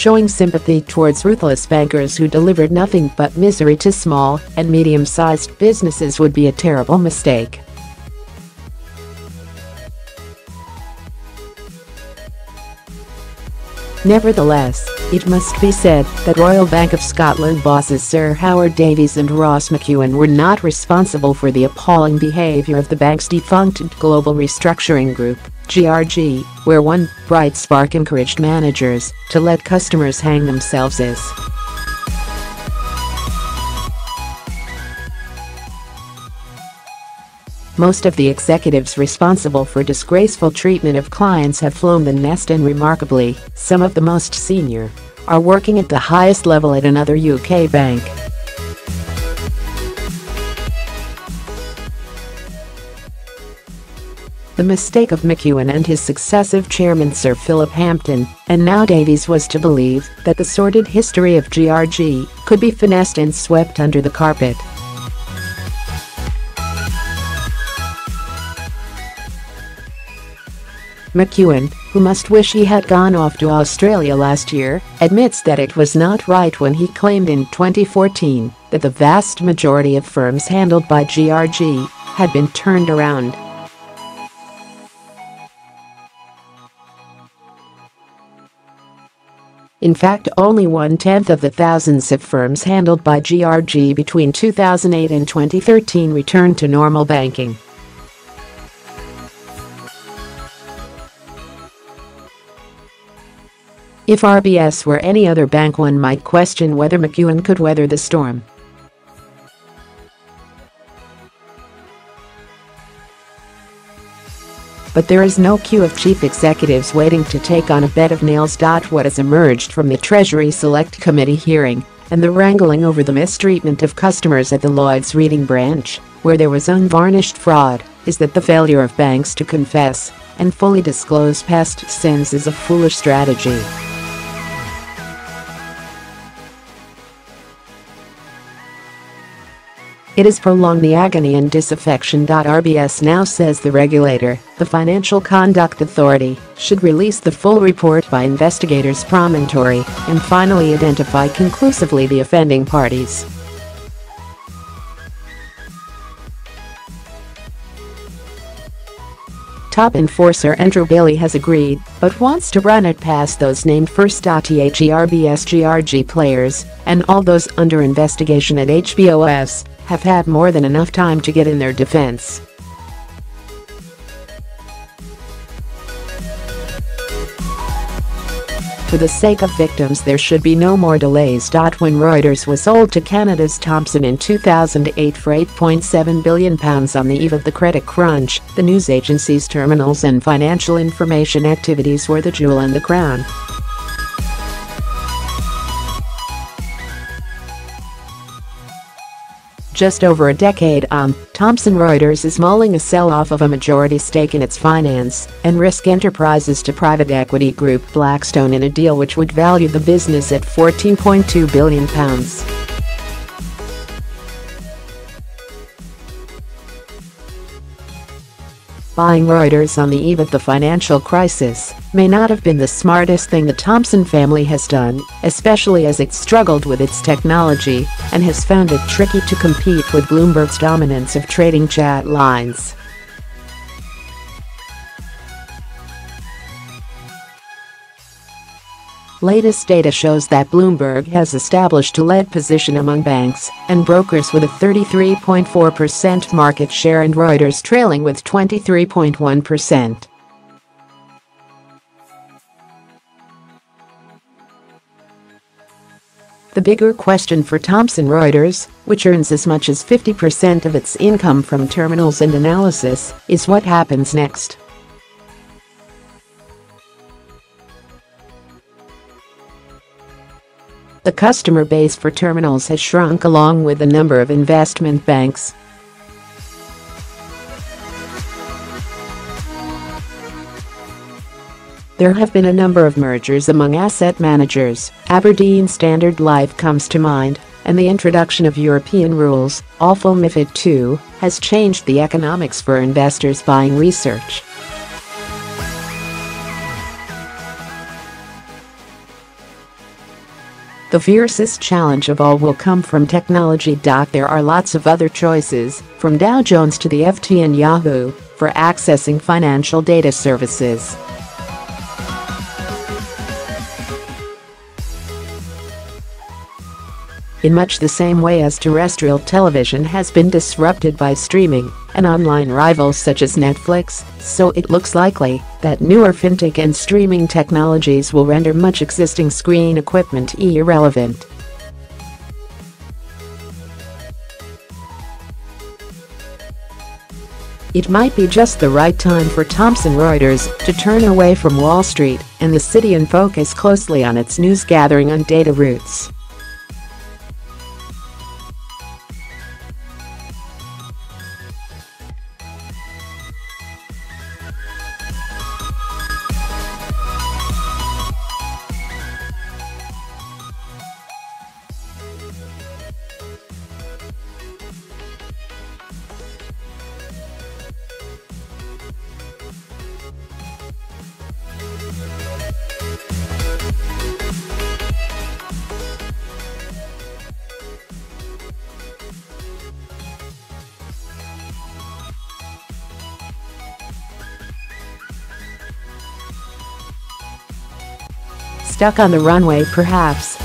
showing sympathy towards ruthless bankers who delivered nothing but misery to small and medium-sized businesses would be a terrible mistake. Nevertheless, it must be said that Royal Bank of Scotland bosses Sir Howard Davies and Ross McEwan were not responsible for the appalling behaviour of the bank's defunct Global Restructuring Group, GRG, where one bright spark encouraged managers to let customers hang themselves as. Most of the executives responsible for disgraceful treatment of clients have flown the nest, and remarkably, some of the most senior are working at the highest level at another UK bank. The mistake of McEwan and his successive chairmen Sir Philip Hampton and now Davies was to believe that the sordid history of GRG could be finessed and swept under the carpet. McEwan, who must wish he had gone off to Australia last year, admits that it was not right when he claimed in 2014 that the vast majority of firms handled by GRG had been turned around. In fact, only 1/10 of the thousands of firms handled by GRG between 2008 and 2013 returned to normal banking. If RBS were any other bank, one might question whether McEwan could weather the storm. But there is no queue of chief executives waiting to take on a bet of nails.What has emerged from the Treasury Select Committee hearing and the wrangling over the mistreatment of customers at the Lloyds Reading branch, where there was unvarnished fraud, is that the failure of banks to confess and fully disclose past sins is a foolish strategy. It has prolonged the agony and disaffection. RBS now says the regulator, the Financial Conduct Authority, should release the full report by investigators promontory and finally identify conclusively the offending parties. Top enforcer Andrew Bailey has agreed, but wants to run it past those named first. The RBS GRG players and all those under investigation at HBOS have had more than enough time to get in their defense. For the sake of victims, there should be no more delays. When Reuters was sold to Canada's Thomson in 2008 for £8.7 billion on the eve of the credit crunch, the news agency's terminals and financial information activities were the jewel in the crown. Just over a decade on, Thomson Reuters is mulling a sell-off of a majority stake in its finance and risk enterprises to private equity group Blackstone in a deal which would value the business at £14.2 billion. Buying Reuters on the eve of the financial crisis may not have been the smartest thing the Thomson family has done, especially as it struggled with its technology and has found it tricky to compete with Bloomberg's dominance of trading chat lines. Latest data shows that Bloomberg has established a lead position among banks and brokers with a 33.4% market share and Reuters trailing with 23.1%. The bigger question for Thomson Reuters, which earns as much as 50% of its income from terminals and analysis, is what happens next. The customer base for terminals has shrunk along with the number of investment banks. There have been a number of mergers among asset managers. Aberdeen Standard Life comes to mind, and the introduction of European rules, awful MiFID II, has changed the economics for investors buying research. The fiercest challenge of all will come from technology. There are lots of other choices, from Dow Jones to the FT and Yahoo, for accessing financial data services. In much the same way as terrestrial television has been disrupted by streaming and online rivals such as Netflix, so it looks likely that newer fintech and streaming technologies will render much existing screen equipment irrelevant. It might be just the right time for Thomson Reuters to turn away from Wall Street and the city and focus closely on its news gathering and data roots. Stuck on the runway perhaps,